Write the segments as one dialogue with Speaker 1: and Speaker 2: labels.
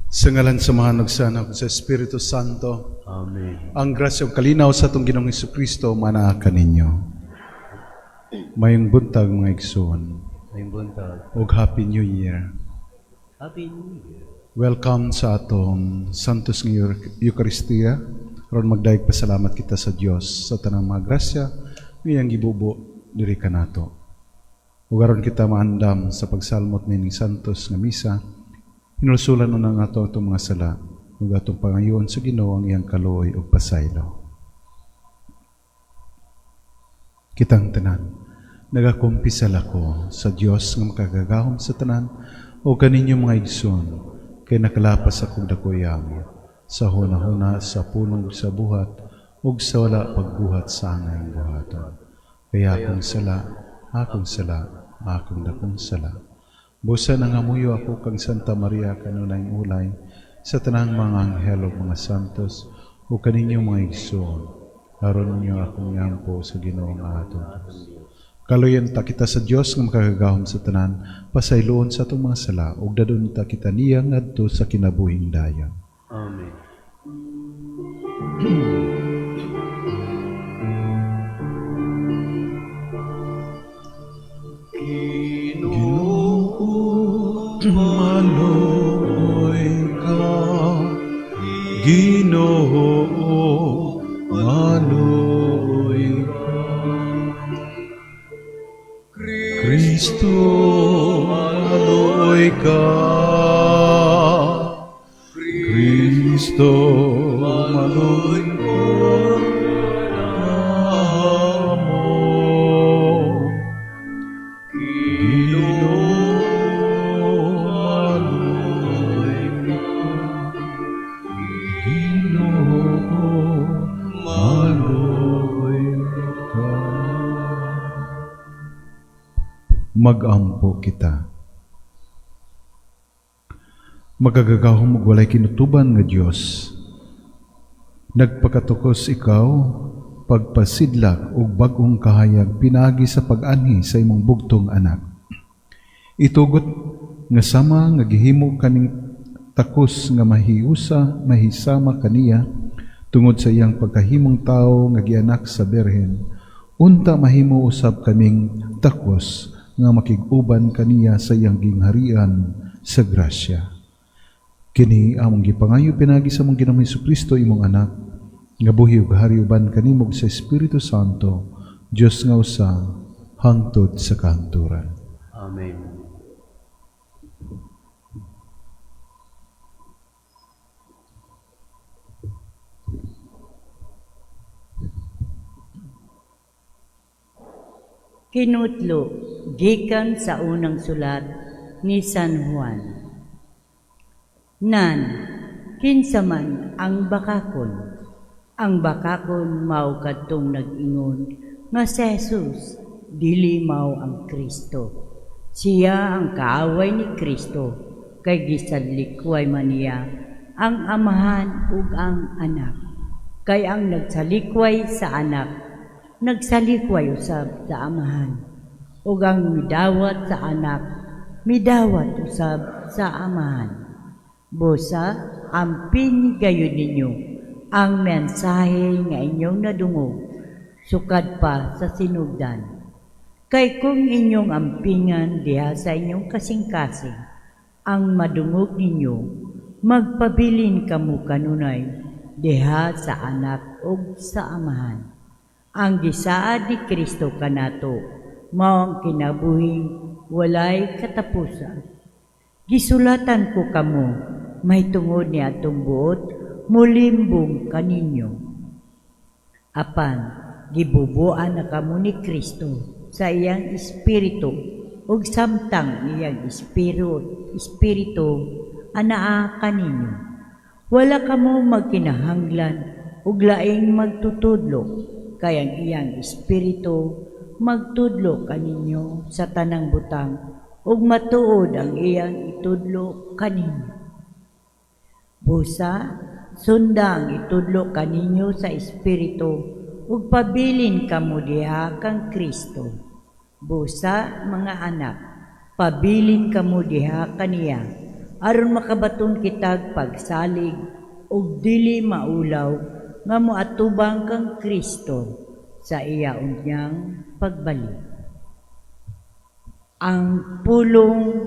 Speaker 1: Sa ngalan sa mga nagsanak sa Espiritu Santo,
Speaker 2: Amen.
Speaker 1: ang grasya ug kalinaw sa atong Ginoong Hesukristo manaa kaninyo. Mayong buntag mga igsoon
Speaker 2: Ngayong buntag.
Speaker 1: ug Happy New Year.
Speaker 2: Happy New Year.
Speaker 1: Welcome sa atong Santos nga Eucharistia. Ron magdaig pasalamat kita sa Dios sa tanang mga grasya ngayang gibubo diri kanato. Ug aron kita maandam sa pagsalmot nining Santos nga misa, hinulsulan na nga atong mga sala ug atong pangayoon sa Ginoo ang iyang kaluoy ug pasaylo. Kitang tanan, nagakumpisal ako sa Dios nga makagagahom sa tanan o kaninyo mga igsoon, kay nakalapas akong dakoyang sa hunahuna sa punong sa buhat ug sa wala pagbuhat sa angay buhaton. Kaya akong sala, akong dakong sala. Busa nangamuyo ako kang Santa Maria kanunay ulay sa tanang mga anghel ug mga santos o kaninyong mga igsoon. Aron ninyo akong yampo sa Ginoo nga aton Dios. Kaluyan ta kita sa Dios nga makagagahom sa tanan, pasayloon sa atong mga sala ug dadon ta kita niya ngadto sa kinabuhing dayon.
Speaker 2: Amen.
Speaker 1: Maluoy ka, Ginoo, maluoy ka. Kristo, maluoy ka. Kristo, maluoy ka. Mag-ampo kita. Magagagahom ug walay kinutuban nga Dios. Nagpakatukos ikaw pagpasidlak ug bag-ong kahayag pinagi sa pag-anhi sa imong bugtong anak. Itugot nga sama nga gihimo kaning takos nga mahisama kaniya tungod sa iyang pagkahimong tao nga gianak sa Birhen. Unta mahimo usab kaming takos nga makig-uban kaniya sa iyang gingharian sa grasya. Kini among gipangayo pinagi sa among Ginoong Hesukristo imong anak, nga buhi ug hari uban kanimo sa Espiritu Santo, Dios nga usa hangtod sa kahanturan.
Speaker 2: Amen.
Speaker 3: Kinutlo, gikan sa unang sulat ni San Juan. Nan, kinsa man ang bakakon? Ang bakakon mao kadtong nag-ingon nga si Jesus dili mao ang Kristo. Siya ang kaaway ni Kristo, kay gisadlikway man niya ang amahan ug ang anak. Kay ang nagsalikway sa anak nagsalikway usab sa amahan, ug ang midawat sa anak, midawat usab sa amahan. Busa, amping gayud ninyo ang mensahe nga inyong nadungog, sukad pa sa sinugdan. Kay kung inyong ampingan diha sa inyong kasing-kasing, ang madungog ninyo, magpabilin kamo kanunay diha sa anak ug sa amahan. Ang gisaad ni Kristo kanato, mao ang kinabuhing walay katapusan. Gisulatan ko kamo, may tungod ni atong buot, mulimbong kaninyo. Apan, gibubuan na kamo ni Kristo sa iyang espiritu, ug samtang iyang espiritu anaa kaninyo. Wala kamo magkinahanglan, ug laing magtutudlo, kay ang iyang espiritu magtudlo kaninyo sa tanang butang ug matuod ang iyang itudlo kaninyo. Busa, sunda ang itudlo kaninyo sa espiritu ug pabilin kamo diha kang Kristo. Busa, mga anak, pabilin kamo diha kaniya aron makabaton kitag pagsalig ug dili maulaw nga moatubang kang Kristo sa iya unyang pagbalik. Ang pulong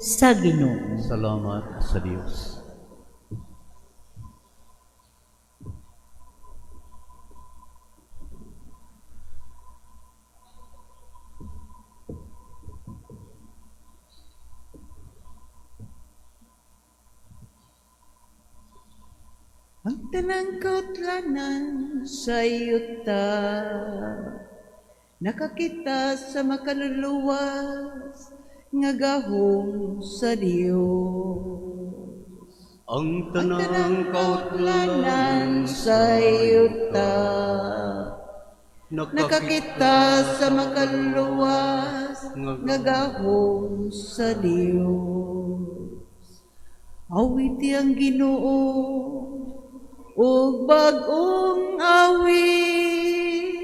Speaker 3: sa Ginoo.
Speaker 2: Salamat sa Diyos.
Speaker 3: Ang tanang kautlanan sa iyuta, nakakita sa makaluluwas, nga gahom sa Dios.
Speaker 2: Ang
Speaker 3: Ang
Speaker 2: tanang
Speaker 3: tanang
Speaker 2: kautlanan
Speaker 3: kautlanan sa iyuta, nakakita sa makaluluwas, nga gahom sa Dios. Awiti ang Ginoo, ug bag-ong awit,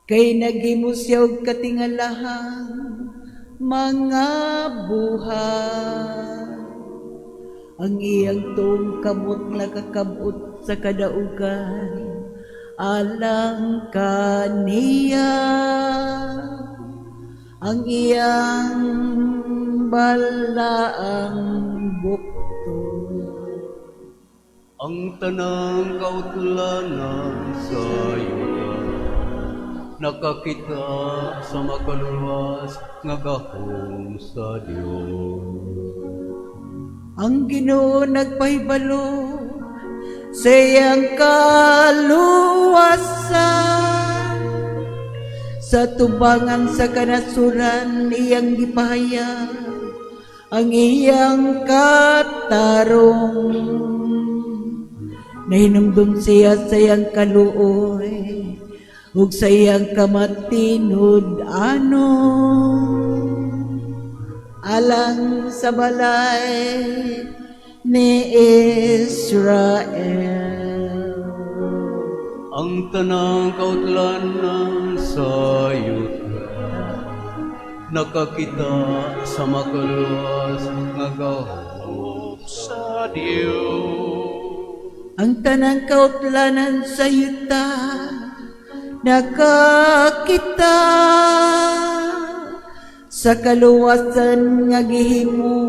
Speaker 3: kay naghimo siya og katingalahan mga buhay. Ang iyang tuong kamot nakakabot sa kadaugan, alang kaniya. Ang iyang balaang bukto,
Speaker 2: ang tanang kautlanan sa yuta, nakakita sa makaluluwas nga gahom sa Dios.
Speaker 3: ang Ginoo nagpahibalo sa iyang kaluwasan, sa tubangan sa kanasuran iyang gipahayag ang iyang katarong. Nahinumdum siya sa iyang kaluoy ug sa iyang kamatinud alang sa balay ni Israel.
Speaker 2: Ang tanang kautlanan sa yuta, nakakita sa makaluluwas nga gahom sa Dios.
Speaker 3: Ang tanang kautlanan sa yuta, nakakita sa kaluwasan nga gihimo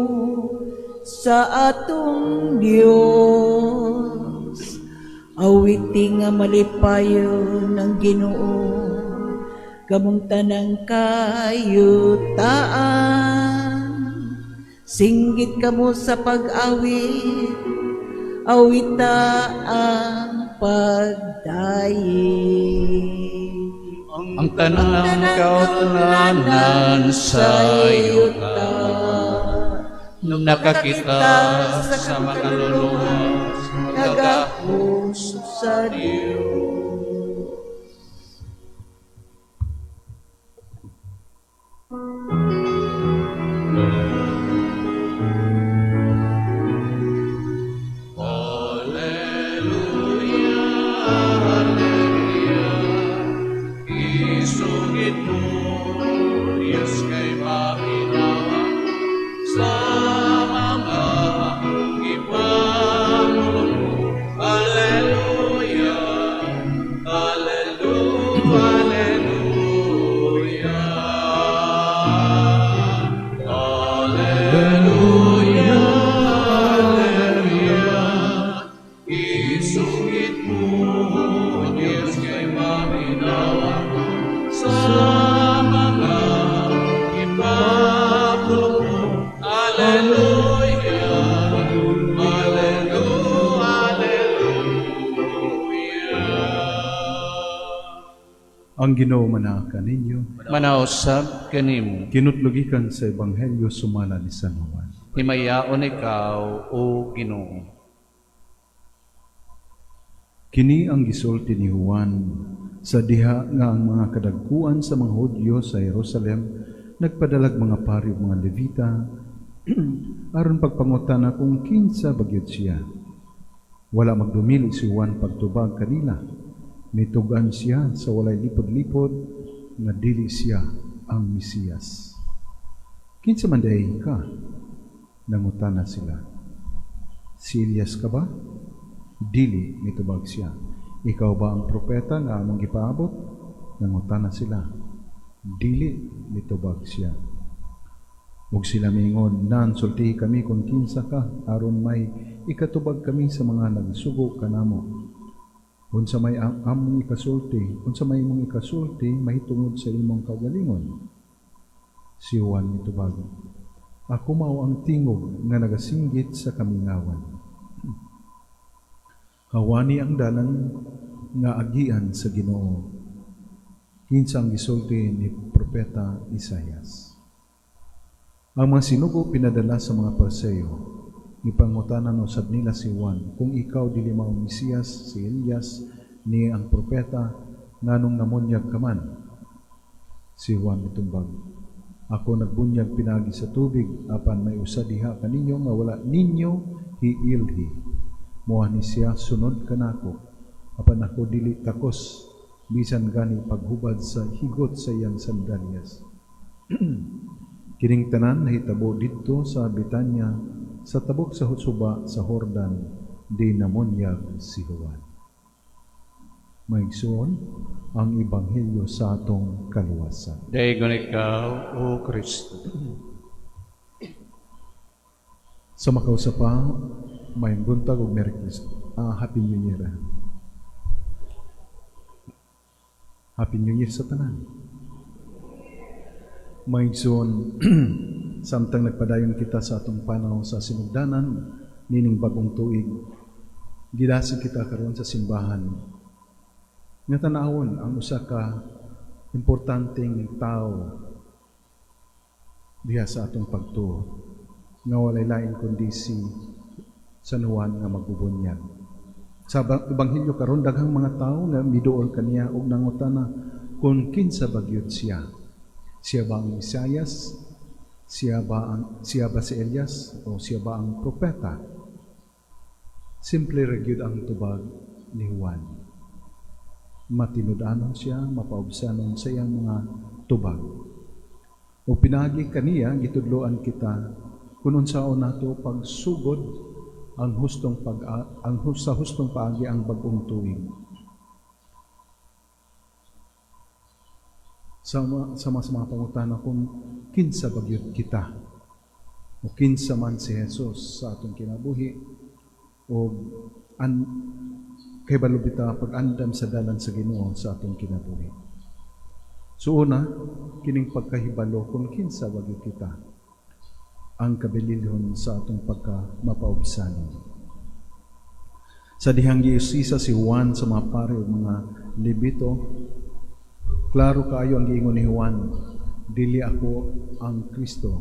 Speaker 3: sa atong Dios. Awiti nga malipayon ng Ginoo, kamong tanang kayutaan. Singgit kamo sa pag-awit, awita ang pagdayi.
Speaker 2: Ang tanang kautlanan sa yuta, nakakita sa makaluluwas nga gahom
Speaker 3: sa Dios.
Speaker 2: Isugid mo, Diyos kay mainawa sa mga ipamulong mo. Alleluia, Alleluia, Alleluia, Alleluia, Alleluia. Isugid mo, Diyos kay maminawa sa mga ipapulong mo. Alleluia, Alleluia, Alleluia.
Speaker 1: Ang Ginoo manaka ninyo,
Speaker 2: Manausab kanimo,
Speaker 1: kinutlugikan sa Ebanghelyo sumala ni San Juan.
Speaker 2: himayaon ikaw, O Ginoo.
Speaker 1: Kini ang gisulti ni Juan sa diha nga ang mga kadagkuan sa mga Hudyo sa Jerusalem nagpadalag mga pari ug mga Levita aron pagpangutana kung kinsa bagyod siya. Wala magdumili si Juan pagtubag kanila. Nitugan siya sa walay lipod-lipod nga dili siya ang Mesiyas. Kinsa man dahi ka? Nangutan na sila. Si Elias ka ba? Dili, mitubag siya. Ikaw ba ang propeta nga among gipaabot? Nangutan na sila. Dili, mitubag siya. Ug sila mingon, nan sultihi kami kung kinsa ka, aron may ikatubag kami sa mga nagsugo kanamo. Unsa may among ikasulti, unsa may imong ikasulti, mahitungod sa imong kaugalingon. Si Juan mitubag, ako mao ang tingog nga nagasinggit sa kamingawan. Hawani ang dalan nga agian sa Ginoo. Kinsa ang gisulti ni propeta Isaias. Ang mga sinugo pinadala sa mga Pariseo, ipangutanan usab nila si Juan, kung ikaw dili mao Mesiyas, si Elias, ni ang propeta, nganong namunyag ka man. Si Juan mitumbag, ako nagbunyag pinagi sa tubig, apan may usa diha kaninyo nga wala ninyo hiilhi. Moa ni siya sunod kanako, apan ako dili takos, bisan gani paghubad sa higot sa iyang sandalyas. Kining tanan nahitabo didto sa Betania, sa tabok sa Hutsuba sa Jordan, di namunyag si Juan. Maigsoon ang Ebanghelyo sa atong kaluwasan.
Speaker 2: Dayon ikaw, O Kristo.
Speaker 1: Sa makausa pa, may buntag og Merry Christmas. Happy New Year. Happy New Year sa tanan. Maigsoon, samtang nagpadayon kita sa atong panaw sa sinugdanan, nining bagong tuig, gidasig kita karon sa simbahan. Nga tanawon ang usa ka importanteng tao diha sa atong pagtuo, nga walay lain kundi si San Juan nga magbubunyag. Sa Ebanghelyo karon daghang mga tao nga miduol kaniya og nangutana kung kinsa ba gyud siya. Siya ba ang Isaias? Siya ba si Elias? O siya ba ang propeta? Simple gyud ang tubag ni Juan. Matinud-anon siya, mapaubsanon sa iyang mga tubag. O pinagi kaniya, gitudloan kita, kung unsaon nato pagsugod ang hustong sa hustong paagi ang bagong tuig. Sa mga pangutana kung kinsa bagyod kita o kinsa man si Jesus sa atong kinabuhi o kay balubita pag-andam sa dalan sa Ginoo sa atong kinabuhi. So una, kining pagkahibalo kung kinsa bagyod kita ang kabililhon sa atong pagka-mapaubsanon. Sa dihang giusisa si Juan sa mga pare o mga Levito, klaro kaayo ang giingon ni Juan, dili ako ang Kristo.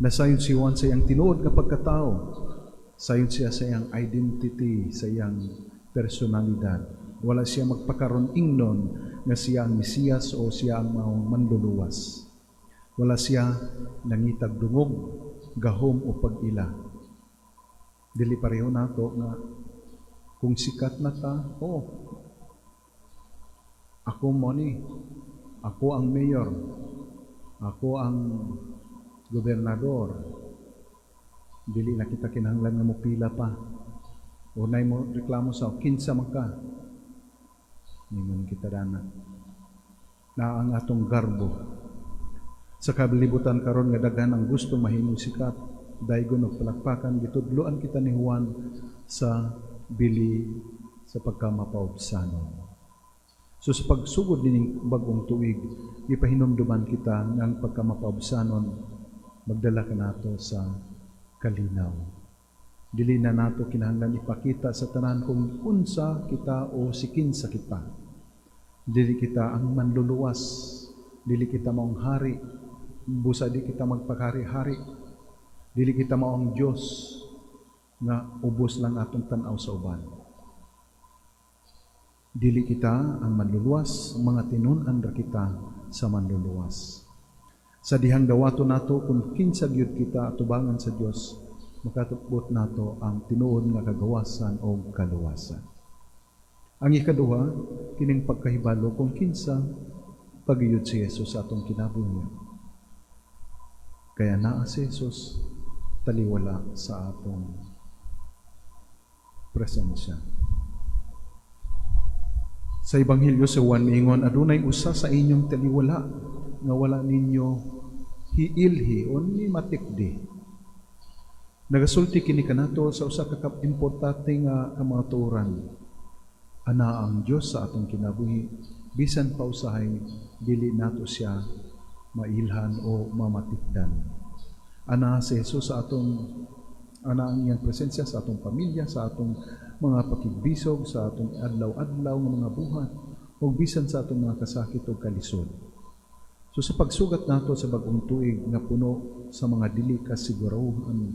Speaker 1: Nasayon si Juan sa iyang tinuod nga pagkatao, sayon siya sa iyang identity, sa iyang personalidad. Wala siya magpakaron ingnon nga siya ang Mesiyas o siya ang maong manluluwas. Wala siya nangitag dungog, gahom o pag-ila. Dili pareho nato nga kung sikat na ta, ako mo ni, ako ang mayor, ako ang gobernador. Dili na kita kinahanglan nga mo pila pa. Unay mo reklamo sa kinsa man ka. Ningon kita dana. Na ang atong garbo. Sa kabilibutan karon nga daghan ang gusto mahimong sikat, daygon og palakpakan, gitudloan kita ni Juan sa bili sa pagkamapaubsanon. So sa pagsugod din bagong tuig, ipahinumduman kita ng pagkamapaubsanon, magdala ka nato sa kalinaw. Dili na nato kinahanglan ipakita sa tanan kung unsa kita o si kinsa kita. Dili kita ang manluluwas, dili kita maong hari, busa di kita magpakari-hari, dili kita maong Dios nga ubos lang atong tan-aw sa uban. Dili kita ang manluluwas, mga tinun-an ra kita sa manluluwas. Sa dihang dawato nato kung kinsa gyud kita atubangan sa Dios, makatubot nato ang tinuod nga kagawasan o kaluwasan. Ang ikaduha, kining pagkahibalo kung kinsa pagiyod si Jesus sa atong kinabuhi. Kaya naa si Jesus taliwala sa atong presensya. Sa Ebanghelyo sa Juan miingon, adunay usa sa inyong taliwala nga wala ninyo hiilhi o ni matikdi. Nagasulti kini kanato sa usa ka importante nga kamatuoran. Ana ang Dios sa atong kinabuhi, bisan pa usahay dili nato siya mailhan o mamatikdan. Ana si Jesus sa atong ana ang iyang presensya sa atong pamilya, sa atong mga pakigbisog, sa atong adlaw-adlaw nga mga buhat, o bisan sa atong mga kasakit o kalisod. So sa pagsugat nato sa bagong tuig nga puno sa mga dili kasiguruhan,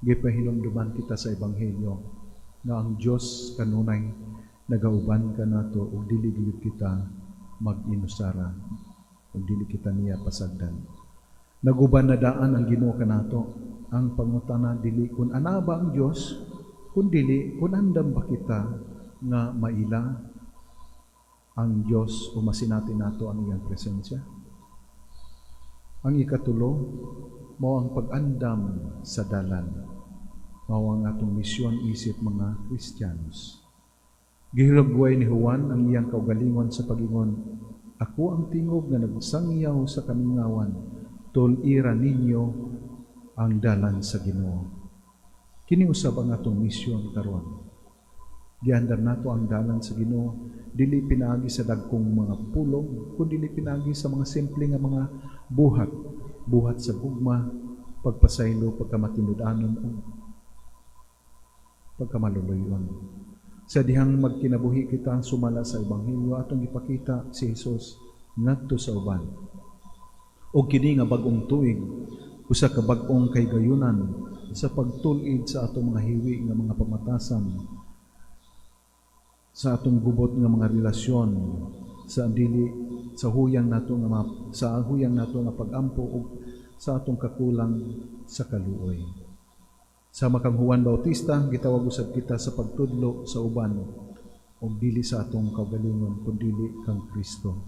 Speaker 1: gipahinumduman kita sa Ebanghelyo nga ang Dios kanunay nagauban ka nato ug dili gyud kita mag-inusara ug dili kita niya pasagdan. Naguban na daan ang Ginoo kanato. Ang pangutana dili kun ana ba ang Dios, kun dili kun andam ba kita nga maila ang Dios o masinatin nato ang iyang presensya. Ang ikatulo mao ang pag-andam sa dalan. Mao ang atong misyon isip mga Kristiyanos. Gihilabway ni Juan ang iyang kaugalingon sa pagingon, ako ang tingog nga nagsangyaw sa kamingawan, tul-ira ninyo ang dalan sa Ginoo. Kini usab ang atong misyon karon. Giandar nato ang dalan sa Ginoo, dili pinaagi sa dagkong mga pulong, kundi dili pinaagi sa mga simple nga mga buhat sa gugma, pagpasaylo, pagkamatinud-anon, o pagkamaluluyon. Sa dihang magkinabuhi kita sumala sa Ebanghelyo, atong ipakita si Jesus ngadto sa uban. O kini nga bagong tuig, usa ka bag-ong kaygayunan sa pagtul-id sa atong mga hiwi nga mga pamatasan, sa atong gubot nga mga relasyon, sa huyang nato nga pag-ampo ug sa atong kakulang sa kaluoy. Sa makang Juan Bautista, gitawag usab kita sa pagtudlo sa uban ug dili sa atong kaugalingon kundi dili kang Kristo.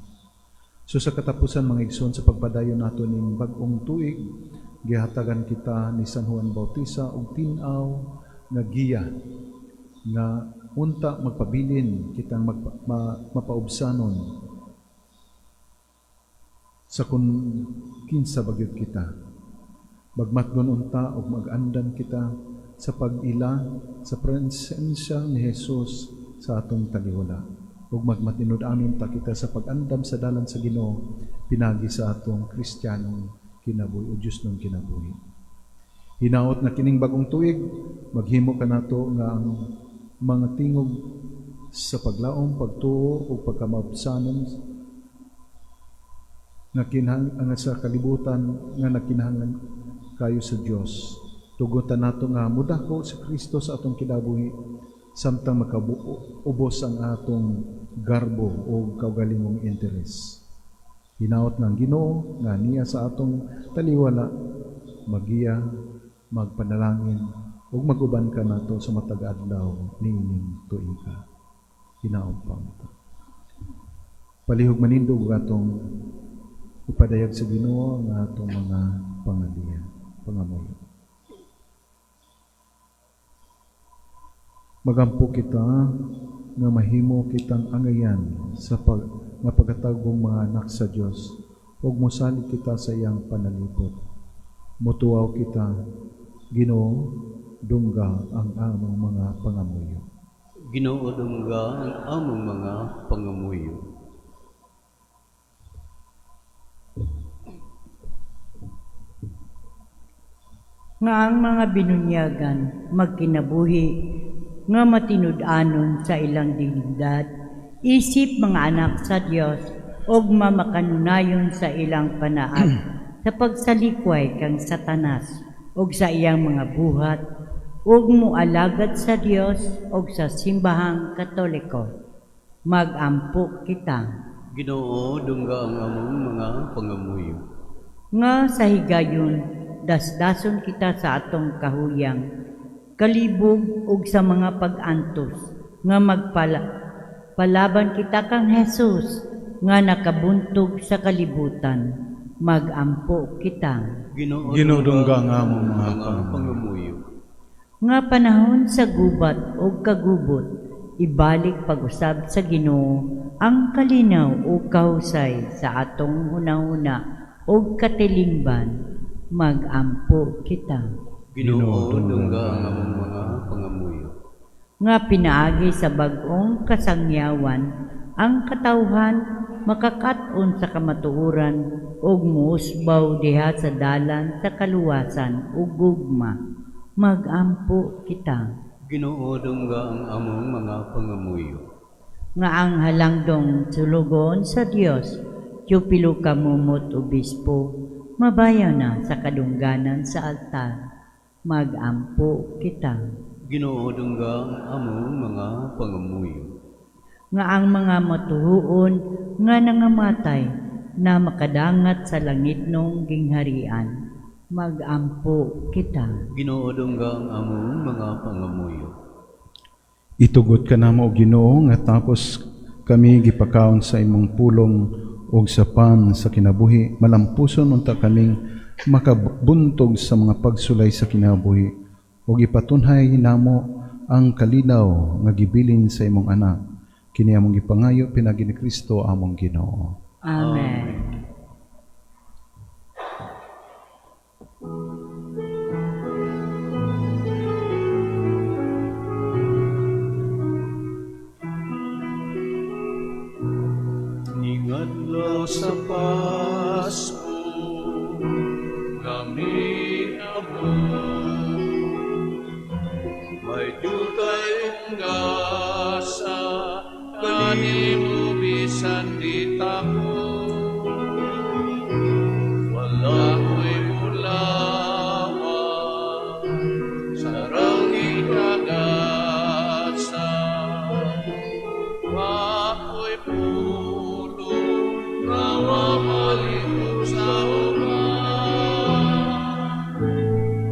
Speaker 1: So sa katapusan mga igsoon sa pagpadayon nato ning bag-ong tuig, gihatagan kita ni San Juan Bautista og tin-aw nga giya nga unta magpabilin kitang mapaubsanon sa kun kinsa bagyod kita. Magmatgon unta og mag-andan kita sa pag-ila sa presensya ni Jesus sa atong taliwala. Ug magmatinud-anon ta kita sa pag-andam sa dalan sa Ginoo pinagi sa atong Kristiyanong kinabuhi o Diyos ng kinabuhi. Hinaot na kining bagong tuig, maghimo ka nato nga ang mga tingog sa paglaom, pagtuo o pagkamabsanon nga kinahanglan sa kalibutan nga nakinahanglan kayo sa Dios. Tugutan nato nga mudako si Kristo sa atong kinabuhi samtang makaubos ang atong garbo o kaugalingong interes. Hinaot ng Ginoo nga niya sa atong taliwala, magiya, magpanalangin, ug maguban ka nato sa matag adlaw niining tuiga. Hinaot pa ito. Palihog manindog atong ipadayag sa Ginoo ang atong mga pangamoy. Magampo kita nga mahimo kitang angayan sa pagkatagong mga anak sa Dios ug mosalig kita sa iyang panalipod. Motuaw kita, Ginoo, dungga ang among mga pangamuyo.
Speaker 2: Ginoo dungga ang among mga pangamuyo.
Speaker 3: Nga ang mga binunyagan magkinabuhi nga matinud-anon sa ilang dignidad, isip mga anak sa Dios ug mamakanunayon sa ilang panaag sa pagsalikway kang Satanas ug sa iyang mga buhat ug mualagad sa Dios ug sa simbahang Katoliko. Mag-ampo kita.
Speaker 2: Ginoo dungga ang among mga pangamuyo.
Speaker 3: Nga sa higayon dasdason kita sa atong kahuyang kalibog ug sa mga pag-antos nga palaban kita kang Jesus nga nakabuntog sa kalibutan magampo kita.
Speaker 1: Ginudungga nga among mga
Speaker 2: pangamuyo.
Speaker 3: Nga panahon sa gubat o kagubot, ibalik pag-usab sa Ginoo ang kalinaw o kahusay sa atong hunahuna o katilingban, magampo kita.
Speaker 2: Ginoo dungga ang among mga pangamuyo.
Speaker 3: Nga pinaagi sa bag-ong kasangyawan, ang katawhan makakat-on sa kamatuoran ug muusbaw diha sa dalan sa kaluwasan ug gugma, magampo kita.
Speaker 2: Ginoo dungga ang among mga pangamuyo.
Speaker 3: Nga ang halangdong sulugon sa Dios, Tiyopilo Kamumot Obispo, mabayaw na sa kadungganan sa altar, magampo kita.
Speaker 2: Ginoo dungga ang among mga pangamuyo.
Speaker 3: Nga ang mga matuhuon nga nangamatay na makadangat sa langit nung gingharian, magampo kita.
Speaker 2: Ginoo dungga ang among mga pangamuyo.
Speaker 1: Itugot ka namo, Ginoo, nga tapos kami gipakaon sa imong pulong og sa pan sa kinabuhi, malampuson unta kaming makabuntog sa mga pagsulay sa kinabuhi, ug ipatunhay namo ang kalinaw nga gibilin sa imong anak. Kini among gipangayo pinagi ni Kristo among Ginoo.
Speaker 3: Amen.
Speaker 2: Ingatla sa Pasko, kami abot. May jutay unggasa, kanimo bisan di takot. Wala ko'y mulawa, sarang ikagasa. Ako'y pulo, nawa malipot sa ulan.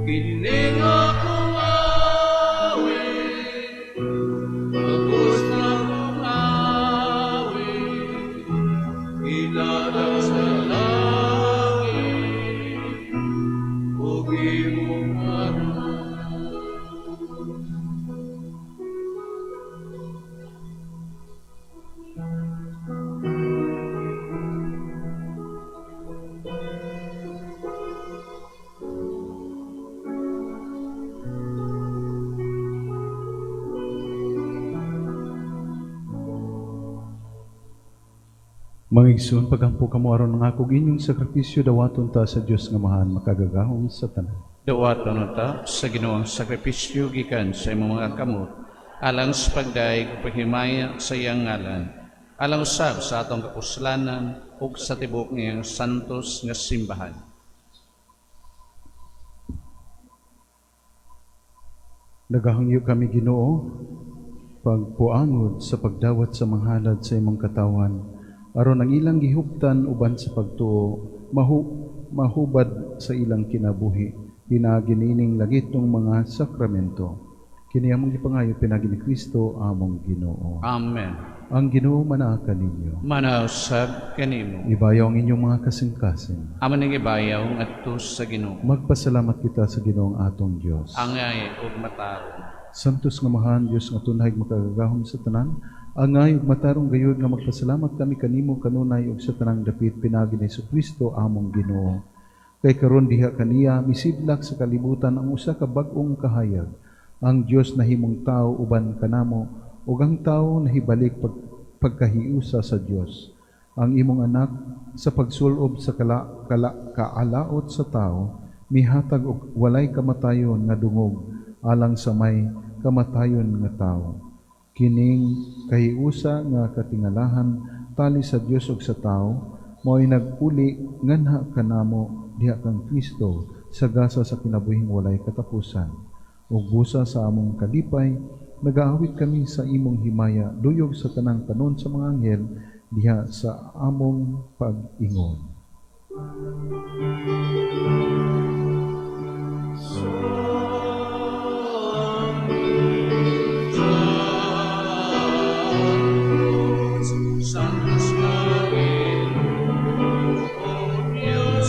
Speaker 2: Kining akong awit, lubos na kong awit, ilalang sa langit, ug imong harap.
Speaker 1: Mga igsoon, pagampo kamo aron nga akong inyong sakripisyo dawaton ta sa Dios nga mahan makagagahom sa tanan.
Speaker 4: Dawaton ta sa Ginoong sakripisyo gikan sa imong mga kamot, alang sa pagdaig ug paghimaya sa iyang ngalan, alang usab sa atong kapuslanan ug sa tibok niyang santos nga simbahan.
Speaker 1: Nagahangyo kami, Ginoo, pagpuangod sa pagdawat sa manghalad sa imong katawan, aron ang ilang gihuptan uban sa pagtuo mahubad sa ilang kinabuhi pinaginining lagitong mga sakramento. Kini among gipangayo pinagi ni Kristo among Ginoo.
Speaker 4: Amen.
Speaker 1: Ang Ginoo manaka ninyo.
Speaker 4: Manausab kanimo.
Speaker 1: Ibayaw ang inyong mga kasing-kasing.
Speaker 4: Amo ning ibayaw ngadto sa Ginoo.
Speaker 1: Magpasalamat kita sa Ginoong atong Dios.
Speaker 4: Angay ug matarong.
Speaker 1: Santos nga mahan Dios nga tunay makagagahom sa tanan, angay ug matarong gayud nga magpasalamat kami kanimo kanunay ug sa tanang dapit pinagi ni Jesucristo among Ginoo. Kay karon diha kaniya misidlak sa kalibutan ang usa ka bag-ong kahayag, ang Dios nahimong tao uban kanamo ug ang tao nahibalik pagkahiusa sa Dios. Ang imong anak sa pagsulob sa kaalaot sa tao mihatag og walay kamatayon nga dungog alang sa may kamatayon nga tao. Kining kahiusa nga katingalahan tali sa Dios ug sa tao mao'y nag-uli nganha kanamo diha kang Kristo sa gasa sa kinabuhing walay katapusan. Ug busa sa among kalipay nagaawit kami sa imong himaya duyog sa tanang tanon sa mga anghel diha sa among pag-ingon.
Speaker 2: Santos Maria, O Dios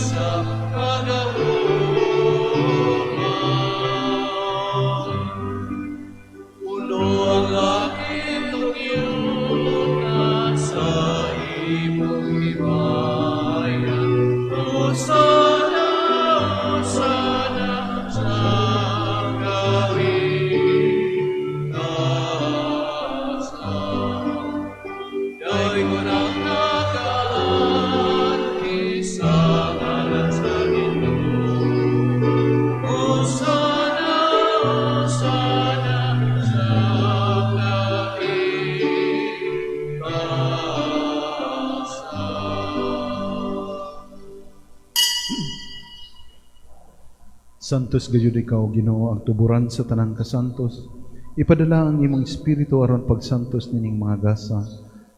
Speaker 1: Santos gayud ikaw, Ginoo, ang tuburan sa tanang kasantos. Ipadala ang imong espiritu aron pagsantos nining mga gasa,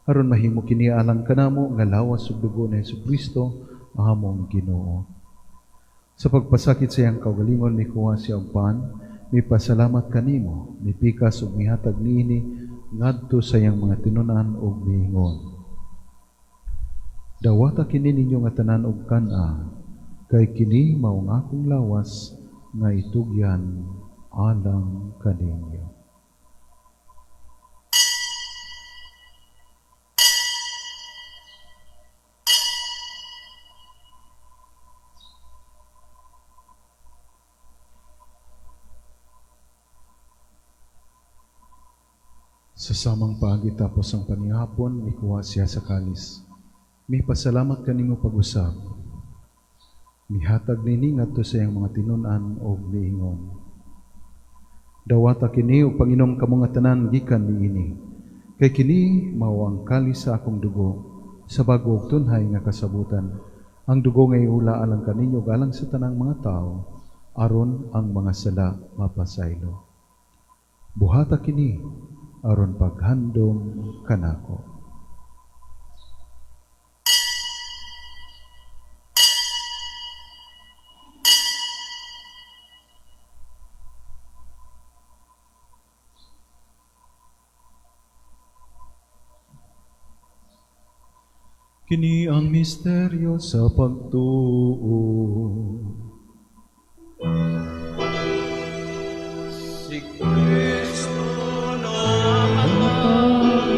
Speaker 1: aron mahimo kini alang kanamo nga lawas ug dugo ni Hesukristo among Ginoo. Sa pagpasakit sa iyang kaugalingon mikuha siya og pan, mipasalamat kanimo, mipikas ug mihatag niini ngadto sa iyang mga tinunan ug miingon. Dawata kini ninyo nga tanan og kan-a, kay kini mao ang akong lawas nga itugyan alang kaninyo. Sa samang paagi tapos ang panihapon, mikuha siya sa kalis. May pasalamat kanimo pag-usab. Mihatag nini ngadto sa iyang mga tinunan o miingon. Dawata kini o Panginom kamo nga tanan gikan niini. Kay kini mao ang kalis sa akong dugo, sa bago og tunhay nga kasabutan. Ang dugo nga iula alang kaninyo galang sa tanang mga tao, aron ang mga sala mapasaylo. Buhata kini aron paghandom kanako. Kini ang misteryo sa pagtuo.
Speaker 2: Si Kristo namatay,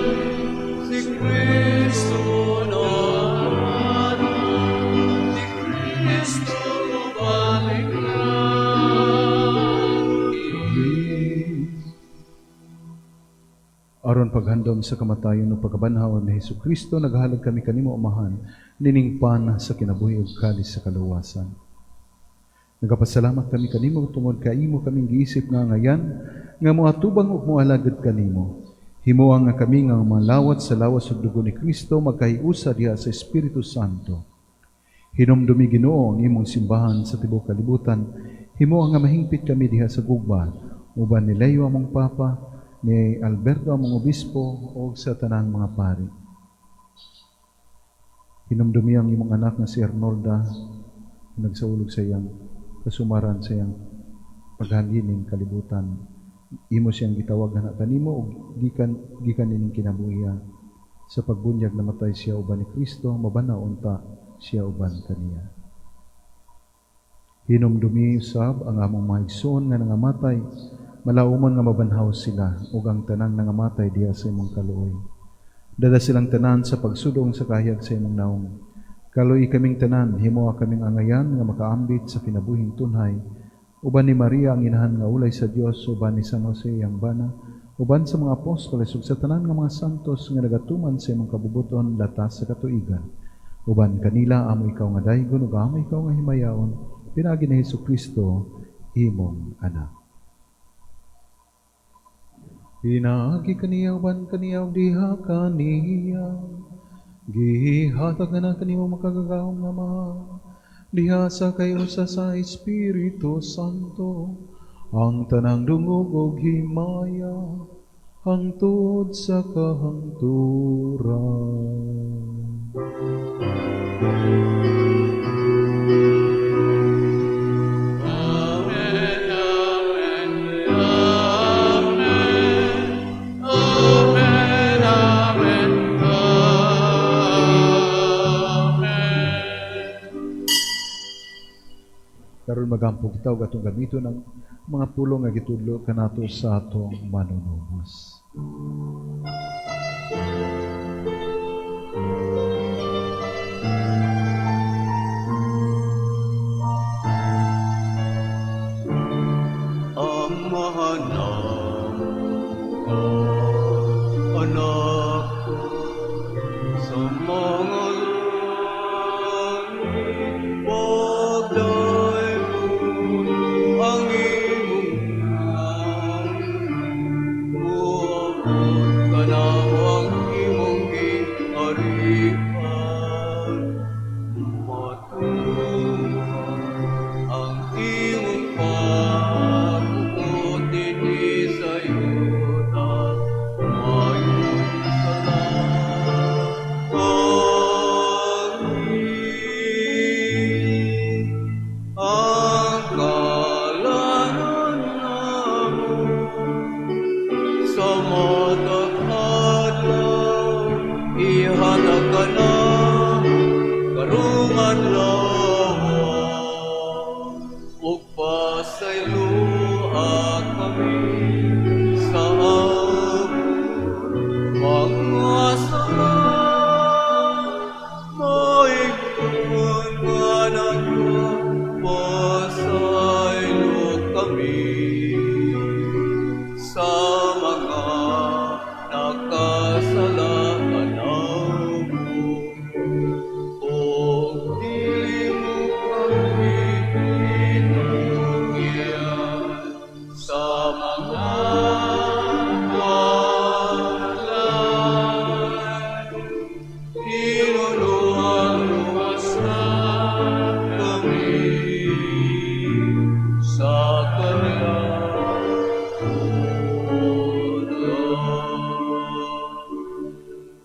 Speaker 2: si Kristo namatay, si Kristo balik na.
Speaker 1: Aron paghandom sa kamatayon o pagkabanhaw ni Hesukristo, naghahalag kami kanimo amahan, nining pan sa kinabuhi ug kalis sa kaluwasan. Nagapasalamat kami kanimo tungod kay imo kaming giisip nga ngayan, nga moatubang ug moalagad kanimo. Himuang nga kami nga malawat sa lawas ug dugo ni Kristo magkahiusa diha sa Espiritu Santo. Hinumdumi Ginoo ang imong simbahan sa tibuok kalibutan. Himuang nga mahingpit kami diha sa gugma, uban ni Leo among Papa, ni Alberto among obispo o sa tanang mga pari. Hinumdumi ang imong anak na si Arnolda, nagsaulog sa iyang kasumaran sa iyang paghalining kalibutan. Imo siyang gitawag na kanimo o gikan nining kinabuhian. Sa pagbunyag namatay siya uban ni Kristo, mabanaw unta siya uban kaniya. Hinumdumi usab ang among mga igsoon nga nangamatay, malauman nga mabanhaw sila ug ang tanang nangamatay diha sa imong kaluoy. Dala silang tanan sa pagsudong sa kahiyag sa imong naong. Kaluoy kaming tanan, himuha kaming angayan nga makaambit sa kinabuhing tunhay. Uban ni Maria ang inahan nga ulay sa Dios, uban ni San Jose ang bana, uban sa mga apostoles ug sa tanan nga mga santos nga nagatuman sa imong kabubuton latas sa katuigan. Uban kanila amo ikaw nga daygon ug amo ikaw nga himayaon, pinaagi ni Hesukristo imong anak. Pinagi kaniya uban kaniya ug diha kaniya, gihatag na kanimo makagagahom nga mahal, diha sa kayusa sa Espiritu Santo, ang tanang dungog ug himaya, hangtod sa kahangturan. Karon magampog kita og atong gamiton ang mga pulong nga gitudlo kanato sa atong manunubos.
Speaker 2: Ang mahanap ko, anak ko, sa mga langit, pagday mo ang imong nang muabot ka na ang imong giharian, matungo ang imong matag-adlaw, ihatag ka na, karong adlaw. Ug pasayloa kami sa among mga sala. Maignon nga nagpasaylo kami sa mga nakasala kanamo. O di mo kami pinugyan sa mga walan. Inuluan-luwas na kami sa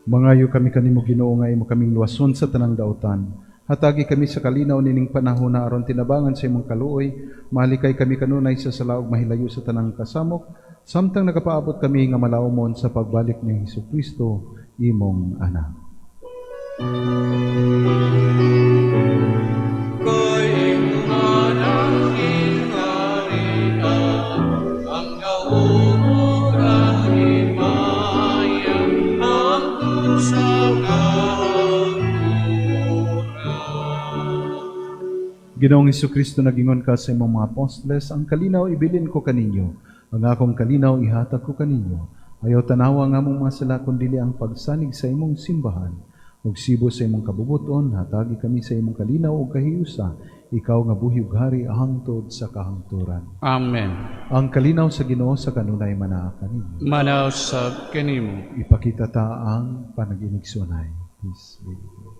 Speaker 1: Mangayo kami kanimo Ginoo nga imo kaming luwason sa tanang daotan. Hatagi kami sa kalinaw nining panahon na aron tinabangan sa imong kaluoy, mahalikay kami kanunay sa salaog mahilayo sa tanang kasamok, samtang nagapaabot kami nga malaumon sa pagbalik ni Hesukristo, imong anak.
Speaker 2: Kay imanang ingarian, ang gawog ang himaya, ang kusang
Speaker 1: Ginoong Hesukristo, nagingon ka sa imong mga apostoles, ang kalinaw ibilin ko kaninyo, ang akong kalinaw ihatag ko kaninyo. Ayaw tanawa nga mong mga sala, kundi ang pagsanig sa imong simbahan. Ug sibo sa imong kabubuton, hatagi kami sa imong kalinaw ug kahiusa, ikaw nga buhi ug hari hangtod sa kahangturan.
Speaker 4: Amen.
Speaker 1: Ang kalinaw sa Ginoo sa kanunay manaa kaninyo.
Speaker 4: Manaw sa kanimo.
Speaker 1: Ipakita ta ang panaginigsunay. Peace be with you.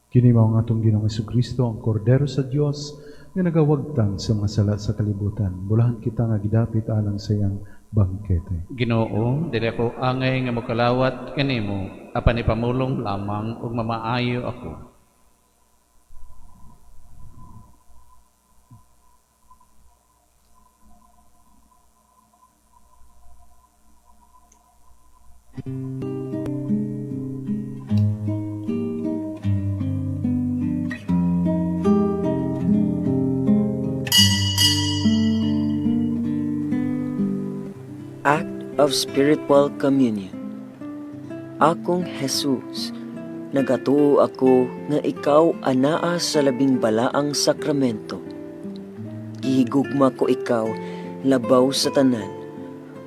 Speaker 1: Kini mao nga atong Ginoong Hesukristo, ang kordero sa Dios nga nagawagtang sa mga sala sa kalibutan. Bulahan kita nga gidapit alang sa iyang bangkete.
Speaker 4: Ginoo, dili ako angay nga mokalawat kanimo, apan ipamulong lamang ug mamaayo ako.
Speaker 5: Act of Spiritual Communion. Akong Jesus, nagatuo ako nga ikaw anaa sa labing balaang sakramento. Gihigugma ko ikaw labaw sa tanan,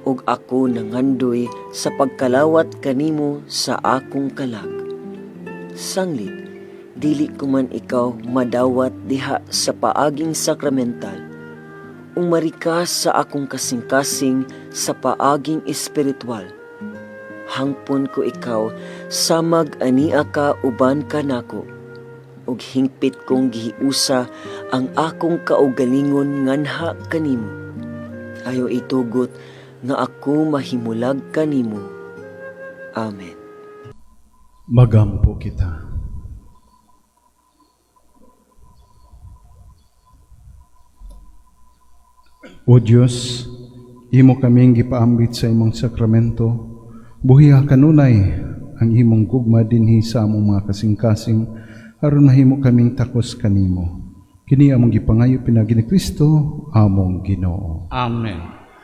Speaker 5: ug ako nangandoy sa pagkalawat kanimo sa akong kalag. Sanglit, dili ko man ikaw madawat diha sa paaging sakramental, umarikas sa akong kasing-kasing sa paaging espiritual. Hangpon ko ikaw samag ania ka uban kanako, ug hingpit kong gihiusa ang akong kaugalingon nganha kanimo. Ayo itugot nga ako mahimulag kanimo. Amen.
Speaker 1: Magampo kita. O Diyos, imo kaming gipaambit sa imong sakramento, buhiya kanunay ang imong gugma dinhi sa among mga kasing-kasing aron mahimo kaming takos kanimo. Kini among gipangayo pinagi ni Kristo, among Ginoo.
Speaker 4: Amen.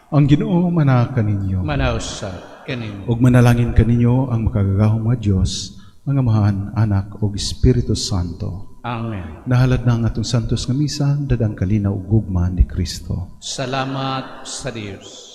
Speaker 1: Ang Ginoo manaka ninyo.
Speaker 4: Manausap kanimo.
Speaker 1: Ug manalangin kaninyo ang makagagahong nga Dios, ang Amahan, Anak ug Espiritu Santo.
Speaker 4: Amen.
Speaker 1: Nahalad na ang atong santos nga misa, dadang kalinaw ug gugma ni Kristo.
Speaker 4: Salamat sa Dios.